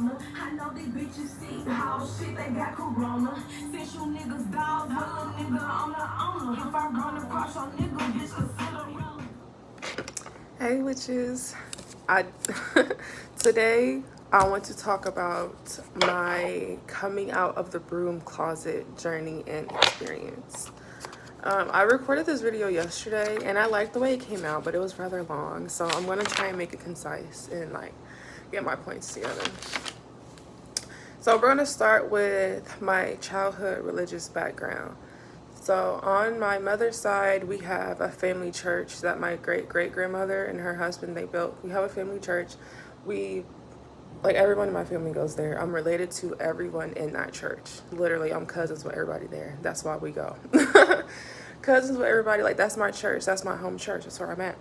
corona. I know these bitches see how shit they got corona. Since you niggas dogs, well a nigga on the owner. If I run across your nigga, bitch, consider. Hey witches, I today I want to talk about my coming out of the broom closet journey and experience. I recorded this video yesterday and I liked the way it came out, but it was rather long, so I'm gonna try and make it concise and like get my points together. So we're gonna start with my childhood religious background. So on my mother's side, we have a family church that my great-great-grandmother and her husband, they built. We have a family church. Like everyone in my family goes there. I'm related to everyone in that church. Literally, I'm cousins with everybody there. That's why we go. Cousins with everybody. Like, that's my church. That's my home church. That's where I'm at.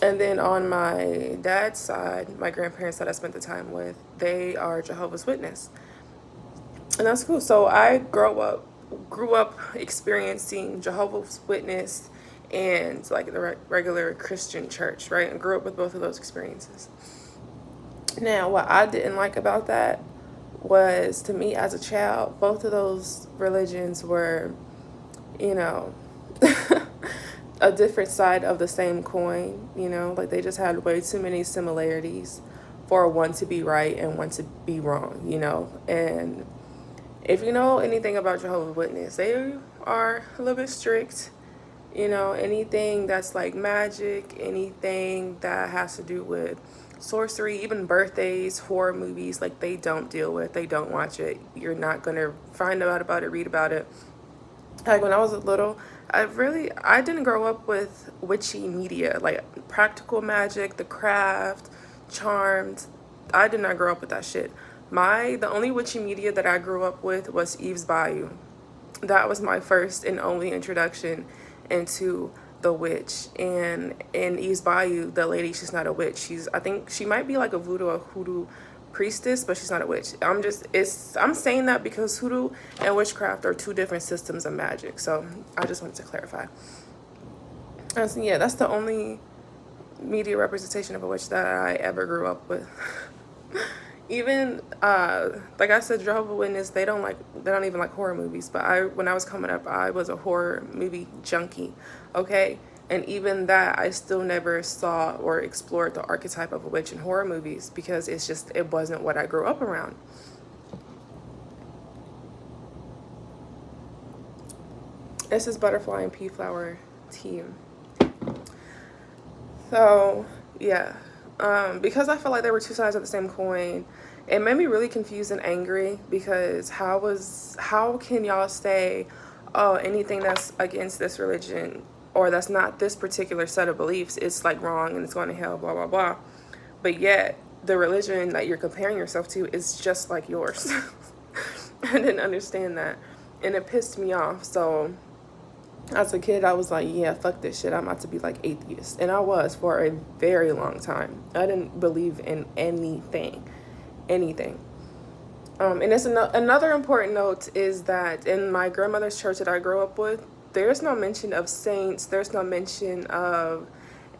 And then on my dad's side, my grandparents that I spent the time with, they are Jehovah's Witness. And that's cool. So I grew up experiencing Jehovah's Witness and like the regular Christian church, right? And grew up with both of those experiences. Now, what I didn't like about that was, to me as a child, both of those religions were, you know, a different side of the same coin, you know, like they just had way too many similarities for one to be right and one to be wrong, you know. And if you know anything about Jehovah's Witness, they are a little bit strict, you know. Anything that's like magic, anything that has to do with sorcery, even birthdays, horror movies, like they don't deal with, they don't watch it. You're not gonna find out about it, read about it. Like when I was little, I didn't grow up with witchy media, like practical magic, the craft, charms. I did not grow up with that shit. The only witchy media that I grew up with was Eve's Bayou. That was my first and only introduction into the witch. And in Eve's Bayou, the lady, she's not a witch. I think she might be like a voodoo or hoodoo priestess, but she's not a witch. I'm saying that because hoodoo and witchcraft are two different systems of magic. So I just wanted to clarify. And so, yeah, that's the only media representation of a witch that I ever grew up with. Even like I said, Jehovah's Witness, they don't even like horror movies. But when I was coming up, I was a horror movie junkie, okay? And even that, I still never saw or explored the archetype of a witch in horror movies because it wasn't what I grew up around. This is butterfly and pea flower tea. So yeah, because I felt like they were two sides of the same coin, it made me really confused and angry because how can y'all say, oh, anything that's against this religion or that's not this particular set of beliefs, it's like wrong and it's going to hell, blah, blah, blah. But yet the religion that you're comparing yourself to is just like yours. I didn't understand that. And it pissed me off. So as a kid, I was like, yeah, fuck this shit. I'm about to be like atheist. And I was for a very long time. I didn't believe in anything. And it's another important note is that in my grandmother's church that I grew up with, there's no mention of saints. There's no mention of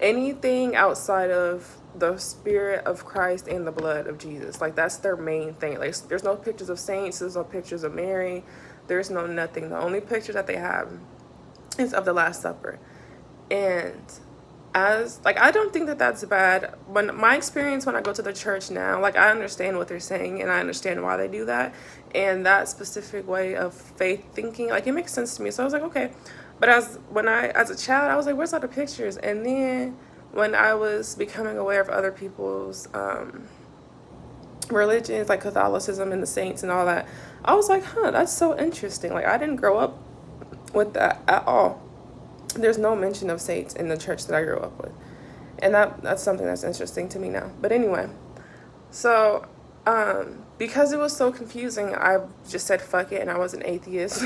anything outside of the spirit of Christ and the blood of Jesus. Like, that's their main thing. Like, there's no pictures of saints. There's no pictures of Mary. There's no nothing. The only picture that they have is of the Last Supper. And I don't think that that's bad. When my experience when I go to the church now, like, I understand what they're saying and I understand why they do that. And that specific way of faith thinking, like, it makes sense to me. So I was like, okay. But as a child, I was like, where's all the pictures? And then when I was becoming aware of other people's religions, like Catholicism and the saints and all that, I was like, that's so interesting. Like, I didn't grow up with that at all. There's no mention of saints in the church that I grew up with. And that's something that's interesting to me now. But anyway, so because it was so confusing, I just said fuck it and I was an atheist.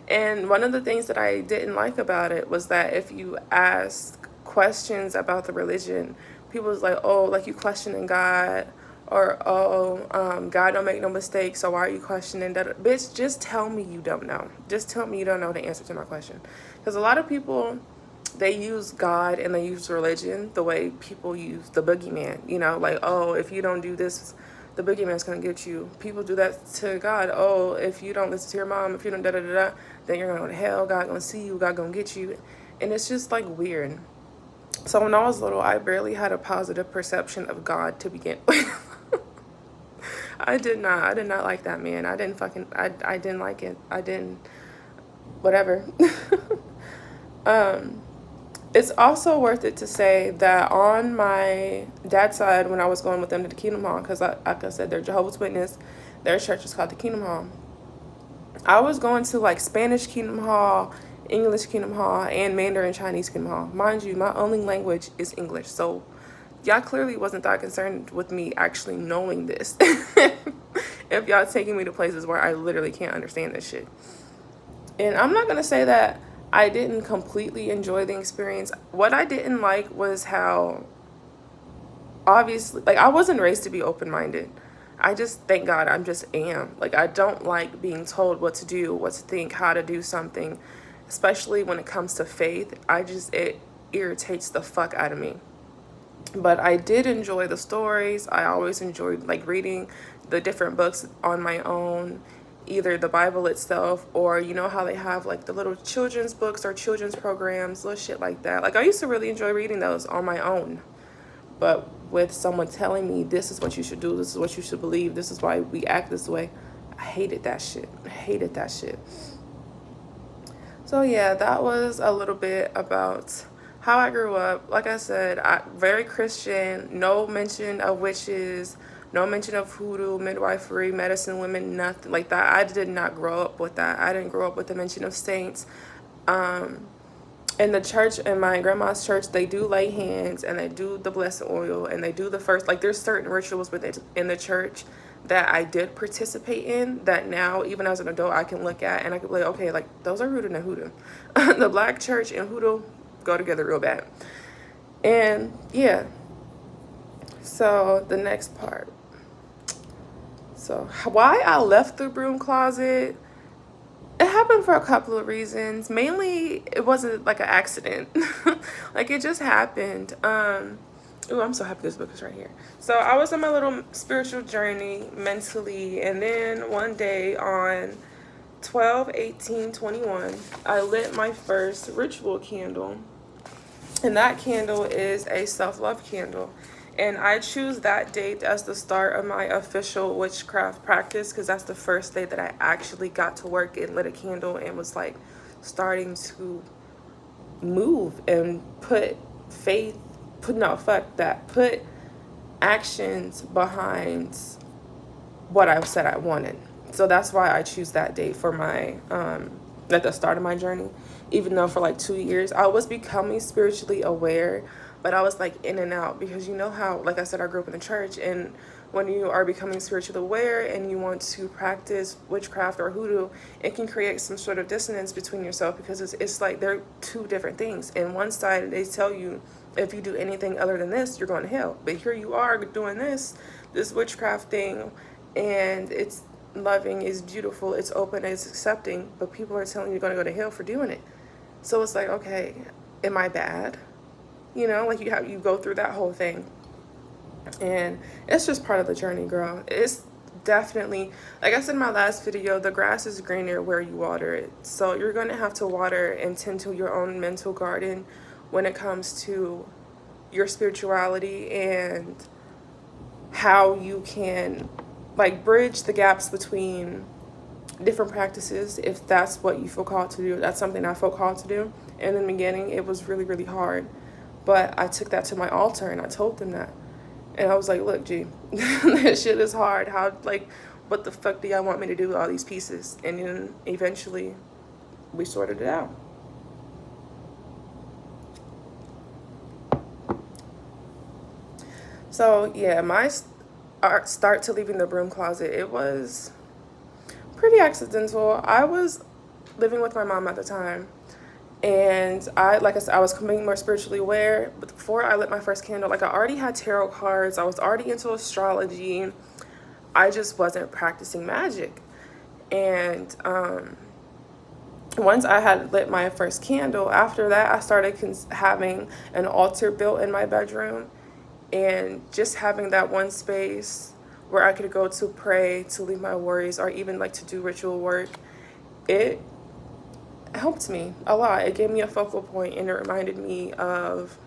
And one of the things that I didn't like about it was that if you ask questions about the religion, people was like, oh, like you questioning God, or God don't make no mistakes, so why are you questioning that? Bitch, just tell me you don't know. Just tell me you don't know the answer to my question. Because a lot of people, they use God and they use religion the way people use the boogeyman, you know, like, oh, if you don't do this the boogeyman's gonna get you. People do that to God. Oh, if you don't listen to your mom, if you don't da da da da, then you're gonna go to hell. God gonna see you. God gonna get you. And it's just like weird. So when I was little, I barely had a positive perception of God to begin with. I did not like that man. I didn't like it. I didn't, whatever. It's also worth it to say that on my dad's side, when I was going with them to the Kingdom Hall, because like I said, they're Jehovah's Witness, their church is called the Kingdom Hall. I was going to like Spanish Kingdom Hall, English Kingdom Hall, and Mandarin Chinese Kingdom Hall. Mind you, my only language is English, so y'all clearly wasn't that concerned with me actually knowing this. If y'all taking me to places where I literally can't understand this shit. And I'm not gonna say that I didn't completely enjoy the experience. What I didn't like was how, obviously, like, I wasn't raised to be open-minded. I just, thank God, I'm just am. Like, I don't like being told what to do, what to think, how to do something, especially when it comes to faith. It irritates the fuck out of me. But I did enjoy the stories. I always enjoyed like reading the different books on my own, either the Bible itself, or you know how they have like the little children's books or children's programs, little shit like that. Like, I used to really enjoy reading those on my own. But with someone telling me this is what you should do, this is what you should believe, this is why we act this way, I hated that shit. I hated that shit. So yeah, that was a little bit about how I grew up. Like I said, very Christian, no mention of witches, no mention of hoodoo, midwifery, medicine women, nothing like that. I did not grow up with that. I didn't grow up with the mention of saints. In the church, in my grandma's church, they do lay hands and they do the blessed oil and they do the first, like, there's certain rituals in the church that I did participate in that now, even as an adult, I can look at and I can be like, okay, like, those are rooted in hoodoo. The black church and hoodoo go together real bad. And yeah, so the next part. So why I left the broom closet, it happened for a couple of reasons. Mainly, it wasn't like an accident. Like, it just happened. Ooh, I'm so happy this book is right here. So I was on my little spiritual journey mentally, and then one day on 12/18/21, I lit my first ritual candle. And that candle is a self-love candle. And I choose that date as the start of my official witchcraft practice because that's the first day that I actually got to work and lit a candle and was like starting to move and put actions behind what I said I wanted. So that's why I choose that date for my at the start of my journey. Even though for like 2 years I was becoming spiritually aware, but I was like in and out because you know how, like I said, I grew up in the church, and when you are becoming spiritually aware and you want to practice witchcraft or hoodoo, it can create some sort of dissonance between yourself because it's like they're two different things. And one side, they tell you if you do anything other than this, you're going to hell. But here you are doing this witchcraft thing, and it's loving, it's beautiful, it's open, it's accepting, but people are telling you you're going to go to hell for doing it. So it's like, okay, am I bad? You know, like you go through that whole thing. And it's just part of the journey, girl. It's definitely, like I said in my last video, the grass is greener where you water it. So you're going to have to water and tend to your own mental garden when it comes to your spirituality and how you can like bridge the gaps between different practices if that's what you feel called to do. That's something I felt called to do. And in the beginning, it was really, really hard. But I took that to my altar and I told them that. And I was like, look, G, this shit is hard. How, like, what the fuck do y'all want me to do with all these pieces? And then eventually we sorted it out. So yeah, my start to leaving the broom closet, it was pretty accidental. I was living with my mom at the time. And like I said, I was becoming more spiritually aware. But before I lit my first candle, like I already had tarot cards. I was already into astrology. I just wasn't practicing magic. And once I had lit my first candle, after that, I started having an altar built in my bedroom. And just having that one space where I could go to pray, to leave my worries, or even like to do ritual work, it helped me a lot. It gave me a focal point, and it reminded me of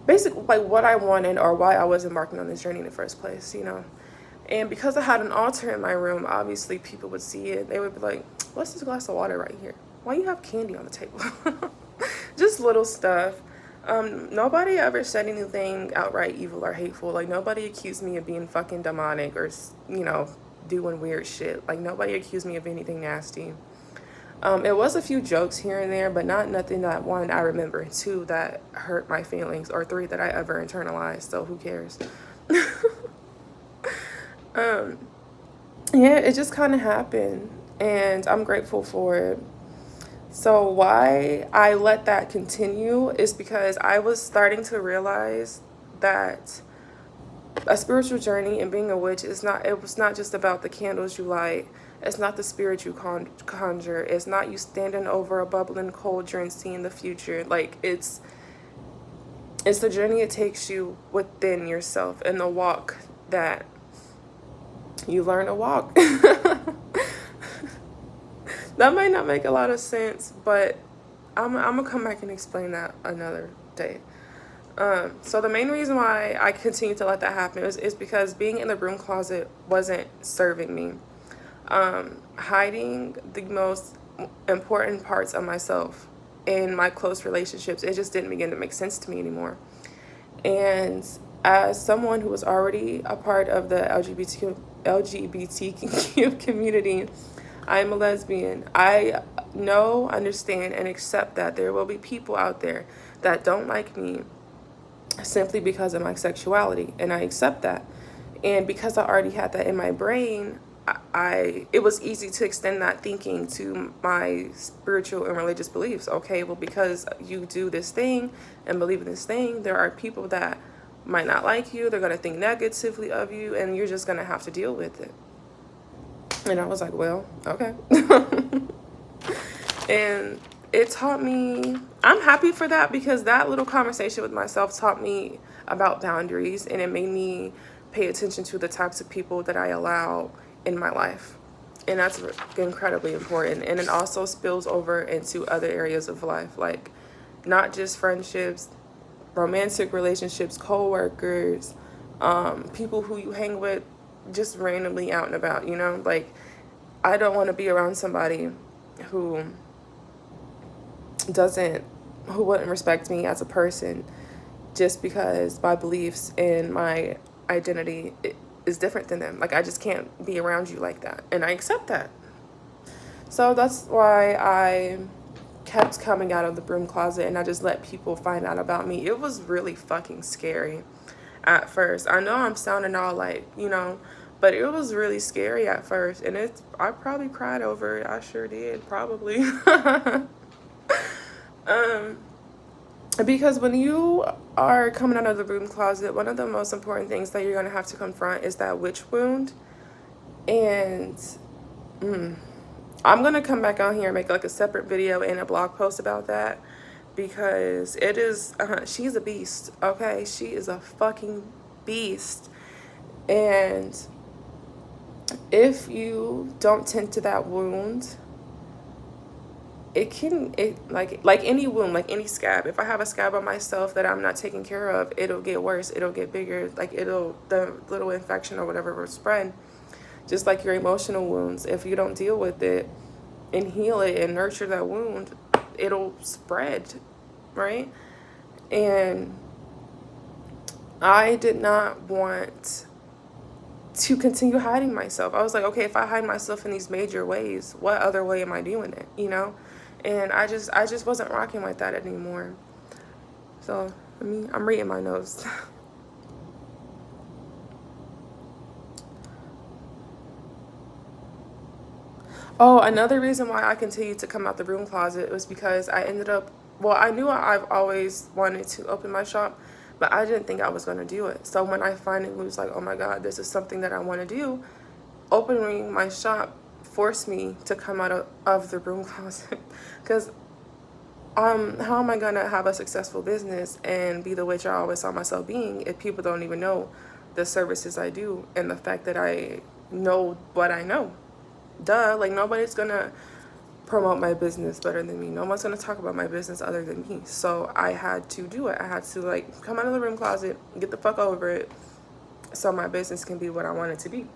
basically like what I wanted or why I was embarking on this journey in the first place, you know. And because I had an altar in my room, obviously people would see it. They would be like, what's this glass of water right here? Why you have candy on the table? Just little stuff. Nobody ever said anything outright evil or hateful. Like, nobody accused me of being fucking demonic or, you know, doing weird shit. Like, nobody accused me of anything nasty. It was a few jokes here and there, but not nothing that, one, I remember, two, that hurt my feelings, or three, that I ever internalized, so who cares? Yeah, it just kind of happened, and I'm grateful for it. So why I let that continue is because I was starting to realize that a spiritual journey and being a witch is not, it was not just about the candles you light. It's not the spirit you conjure. It's not you standing over a bubbling cauldron seeing the future. Like, it's the journey it takes you within yourself, and the walk that you learn to walk. That might not make a lot of sense, but I'm gonna come back and explain that another day. So the main reason why I continue to let that happen is because being in the broom closet wasn't serving me. Hiding the most important parts of myself in my close relationships, it just didn't begin to make sense to me anymore. And as someone who was already a part of the LGBTQ community, I am a lesbian. I know, understand, and accept that there will be people out there that don't like me simply because of my sexuality, and I accept that. And because I already had that in my brain, it was easy to extend that thinking to my spiritual and religious beliefs. Okay, well, because you do this thing and believe in this thing, there are people that might not like you. They're going to think negatively of you, and you're just going to have to deal with it. And I was like, well, okay. And it taught me, I'm happy for that, because that little conversation with myself taught me about boundaries, and it made me pay attention to the types of people that I allow in my life. And that's incredibly important. And it also spills over into other areas of life, like not just friendships, romantic relationships, co-workers, people who you hang with just randomly out and about, you know? Like, I don't want to be around somebody who wouldn't respect me as a person just because my beliefs and my identity is different than them. Like, I just can't be around you like that, and I accept that. So that's why I kept coming out of the broom closet, and I just let people find out about me. It was really fucking scary at first. I know I'm sounding all like, you know, but it was really scary at first, and I probably cried over it. I sure did, probably. Because when you are coming out of the broom closet, one of the most important things that you're going to have to confront is that witch wound. And I'm going to come back on here and make like a separate video and a blog post about that, because it is, she's a beast, okay? She is a fucking beast. And if you don't tend to that wound, like any wound, like any scab, if I have a scab on myself that I'm not taking care of, it'll get worse, it'll get bigger, like the little infection or whatever will spread. Just like your emotional wounds, if you don't deal with it and heal it and nurture that wound, it'll spread, right? And I did not want to continue hiding myself. I was like, okay, if I hide myself in these major ways, what other way am I doing it, you know? And I just wasn't rocking like that anymore. So, I mean, I'm reading my notes. Oh, another reason why I continued to come out the broom closet was because I knew I've always wanted to open my shop, but I didn't think I was going to do it. So when I finally was like, oh my God, this is something that I want to do, opening my shop forced me to come out of the broom closet. Because how am I going to have a successful business and be the witch I always saw myself being if people don't even know the services I do and the fact that I know what I know. Duh, like nobody's gonna promote my business better than me. No one's gonna talk about my business other than me. So I had to do it. I had to like come out of the broom closet, get the fuck over it, so my business can be what I want it to be.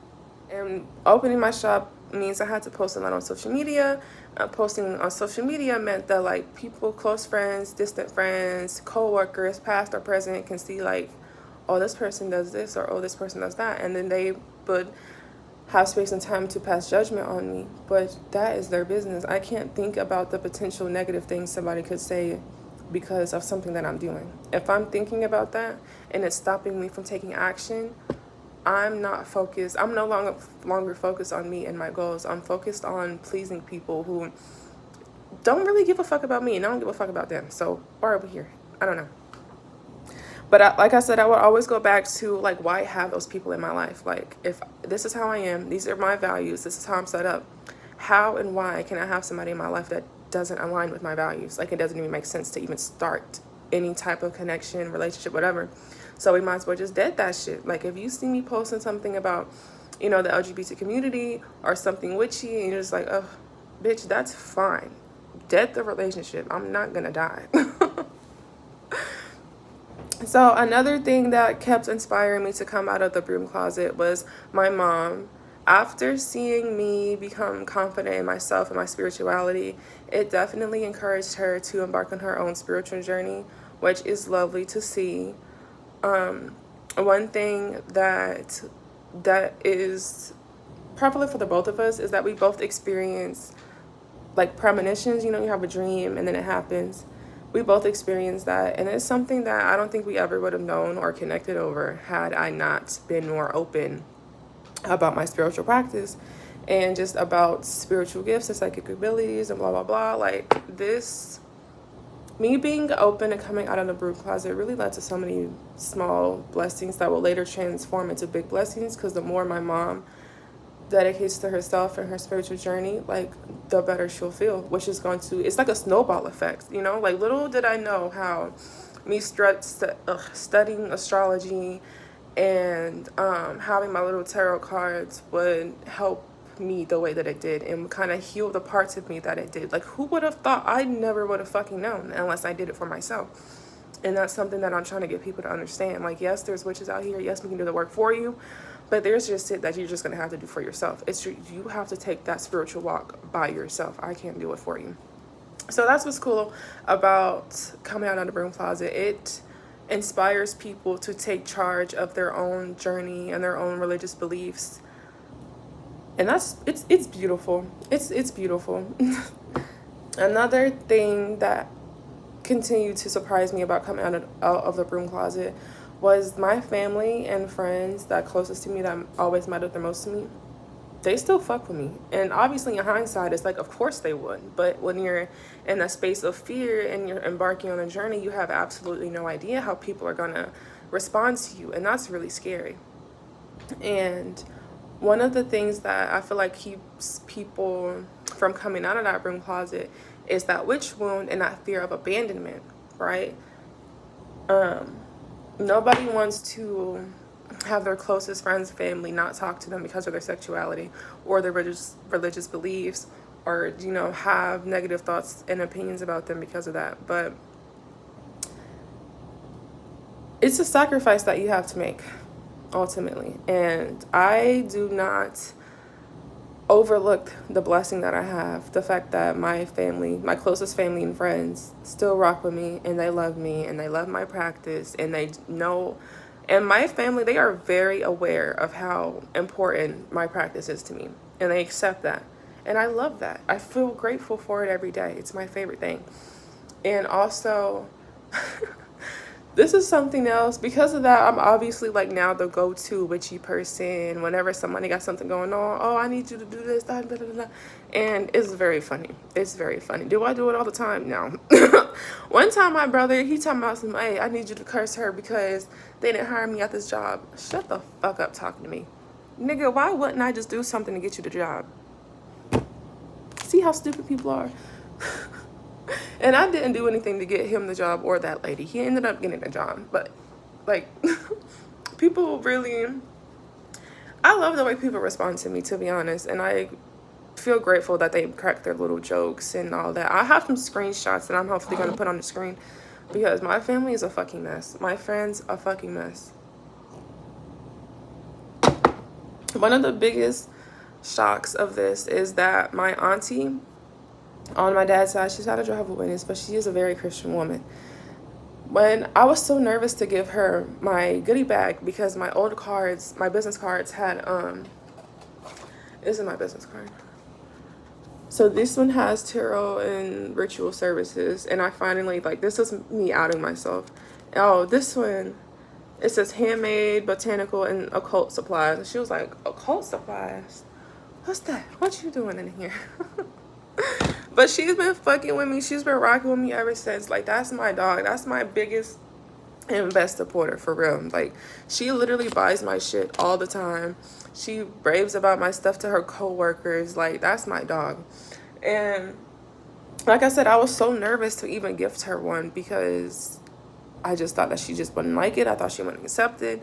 And opening my shop means I had to post a lot on social media. Posting on social media meant that like people, close friends, distant friends, co-workers, past or present, can see like, oh, this person does this, or oh, this person does that, and then they would have space and time to pass judgment on me. But that is their business. I can't think about the potential negative things somebody could say because of something that I'm doing. If I'm thinking about that and it's stopping me from taking action, I'm not focused. I'm no longer focused on me and my goals. I'm focused on pleasing people who don't really give a fuck about me, and I don't give a fuck about them. So why are we here? I don't know. But like I said, I would always go back to like why I have those people in my life. Like if this is how I am, these are my values, this is how I'm set up. How and why can I have somebody in my life that doesn't align with my values? Like it doesn't even make sense to even start any type of connection, relationship, whatever. So we might as well just dead that shit. Like if you see me posting something about, the LGBT community or something witchy and you're just like, oh, bitch, that's fine. Dead the relationship. I'm not gonna die. So another thing that kept inspiring me to come out of the broom closet was my mom. After seeing me become confident in myself and my spirituality, it definitely encouraged her to embark on her own spiritual journey, which is lovely to see. One thing that is prevalent for the both of us is that we both experience like premonitions. You have a dream and then it happens. We both experienced that, and it's something that I don't think we ever would have known or connected over had I not been more open about my spiritual practice and just about spiritual gifts and psychic abilities and blah, blah, blah. Like this, me being open and coming out of the broom closet really led to so many small blessings that will later transform into big blessings, because the more my mom dedicates to herself and her spiritual journey, like the better she'll feel, which is going to, it's like a snowball effect, like little did I know how me studying astrology and having my little tarot cards would help me the way that it did and kind of heal the parts of me that it did. Like who would have thought? I never would have fucking known unless I did it for myself. And that's something that I'm trying to get people to understand. Like, yes, there's witches out here. Yes, we can do the work for you. But there's just shit that you're just going to have to do for yourself. You have to take that spiritual walk by yourself. I can't do it for you. So that's what's cool about coming out of the broom closet. It inspires people to take charge of their own journey and their own religious beliefs. And it's beautiful. It's beautiful. Another thing that continued to surprise me about coming out of the broom closet was my family and friends that closest to me, that always mattered the most to me. They still fuck with me. And obviously in hindsight, it's like, of course they would. But when you're in a space of fear and you're embarking on a journey, you have absolutely no idea how people are gonna respond to you. And that's really scary. And one of the things that I feel like keeps people from coming out of that broom closet is that witch wound and that fear of abandonment, right? Nobody wants to have their closest friends, family not talk to them because of their sexuality or their religious beliefs, or have negative thoughts and opinions about them because of that. But it's a sacrifice that you have to make ultimately, and I do not overlook the blessing that I have, the fact that my family, my closest family and friends still rock with me, and they love me, and they love my practice, and they know, and my family, they are very aware of how important my practice is to me, and they accept that, and I love that. I feel grateful for it every day. It's my favorite thing. And also this is something else. Because of that, I'm obviously like now the go-to witchy person whenever somebody got something going on. Oh, I need you to do this, that, blah, blah, blah. And it's very funny. It's very funny. Do I do it all the time? No. One time my brother, he talking about some, hey, I need you to curse her because they didn't hire me at this job. Shut the fuck up talking to me. Nigga, why wouldn't I just do something to get you the job? See how stupid people are? And I didn't do anything to get him the job or that lady. He ended up getting the job. But, like, people really, I love the way people respond to me, to be honest. And I feel grateful that they crack their little jokes and all that. I have some screenshots that I'm hopefully going to put on the screen because my family is a fucking mess. My friends a fucking mess. One of the biggest shocks of this is that my auntie on my dad's side, she's not a Jehovah's Witness, but she is a very Christian woman. When I was so nervous to give her my goodie bag because my old cards, my business cards had, this is my business card. So this one has tarot and ritual services, and I finally, like, this is me outing myself. Oh, this one, it says handmade, botanical, and occult supplies. And she was like, occult supplies? What's that? What you doing in here? But she's been fucking with me. She's been rocking with me ever since. Like, that's my dog. That's my biggest and best supporter, for real. Like, she literally buys my shit all the time. She raves about my stuff to her coworkers. Like, that's my dog. And like I said, I was so nervous to even gift her one because I just thought that she just wouldn't like it. I thought she wouldn't accept it.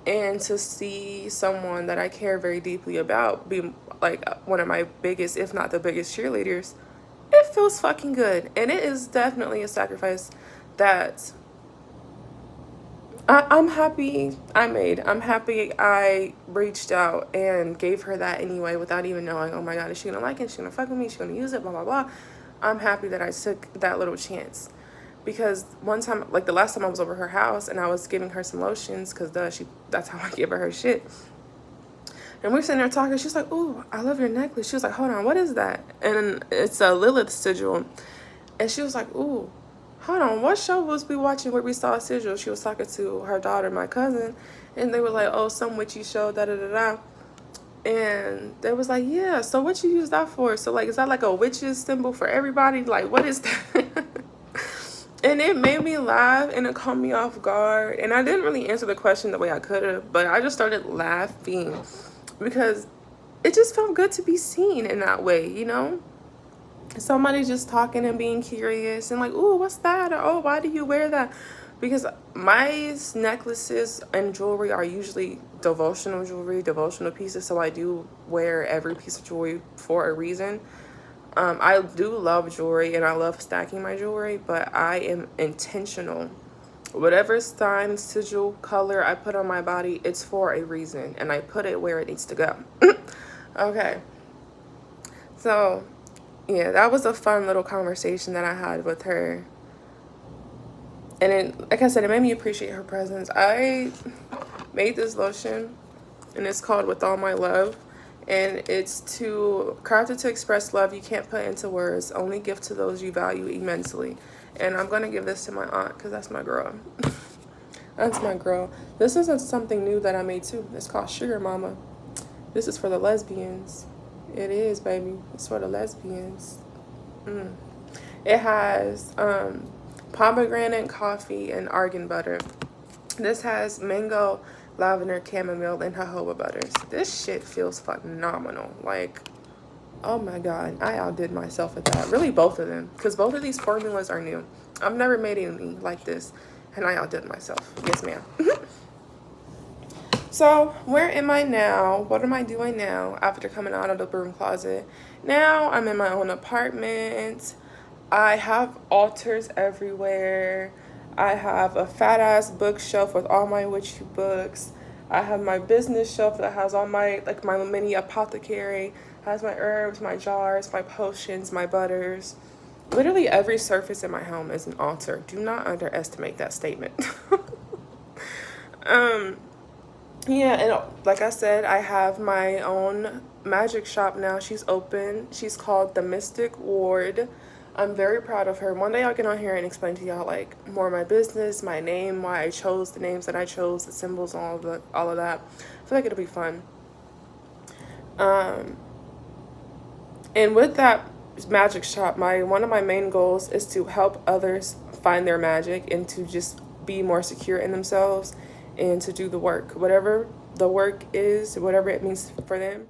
And to see someone that I care very deeply about be like one of my biggest, if not the biggest cheerleaders, it feels fucking good. And it is definitely a sacrifice that I'm happy I made. I'm happy I reached out and gave her that anyway without even knowing, oh my God, is she gonna like it? Is she gonna fuck with me? Is she gonna use it? Blah, blah, blah. I'm happy that I took that little chance. Because one time, like the last time I was over her house and I was giving her some lotions, because that's how I give her shit. And we're sitting there talking. She's like, ooh, I love your necklace. She was like, hold on, what is that? And it's a Lilith sigil. And she was like, ooh, hold on, what show was we watching where we saw a sigil? She was talking to her daughter, my cousin. And they were like, oh, some witchy show, da-da-da-da. And they was like, yeah, so what you use that for? So, like, is that like a witch's symbol for everybody? Like, what is that? And it made me laugh and it caught me off guard. And I didn't really answer the question the way I could have, but I just started laughing because it just felt good to be seen in that way, you know? Somebody just talking and being curious and like, ooh, what's that? Or, oh, why do you wear that? Because my necklaces and jewelry are usually devotional jewelry, devotional pieces. So I do wear every piece of jewelry for a reason. I do love jewelry and I love stacking my jewelry, but I am intentional. Whatever sign, sigil, color I put on my body, it's for a reason, and I put it where it needs to go. Okay. So, yeah, that was a fun little conversation that I had with her. And it, like I said, it made me appreciate her presence. I made this lotion, and it's called With All My Love. And it's crafted to express love you can't put into words. Only give to those you value immensely. And I'm going to give this to my aunt because that's my girl. That's my girl. This isn't something new that I made too. It's called Sugar Mama. This is for the lesbians. It is, baby. It's for the lesbians. It has pomegranate, coffee, and argan butter. This has mango, lavender, chamomile, and jojoba butters. This shit feels phenomenal. Like, oh my God, I outdid myself at that. Really, both of them, because both of these formulas are new. I've never made any like this, and I outdid myself. Yes, ma'am. So, where am I now? What am I doing now after coming out of the broom closet? Now, I'm in my own apartment. I have altars everywhere. I have a fat ass bookshelf with all my witchy books. I have my business shelf that has all my, like, my mini apothecary. Has my herbs, my jars, my potions, my butters. Literally every surface in my home is an altar. Do not underestimate that statement. Yeah, and like I said, I have my own magic shop now. She's open. She's called The Mystic Ward. I'm very proud of her. One day I'll get on here and explain to y'all like more of my business, my name, why I chose the names that I chose, the symbols, all of that. I feel like it'll be fun. And with that magic shop, one of my main goals is to help others find their magic and to just be more secure in themselves and to do the work, whatever the work is, whatever it means for them.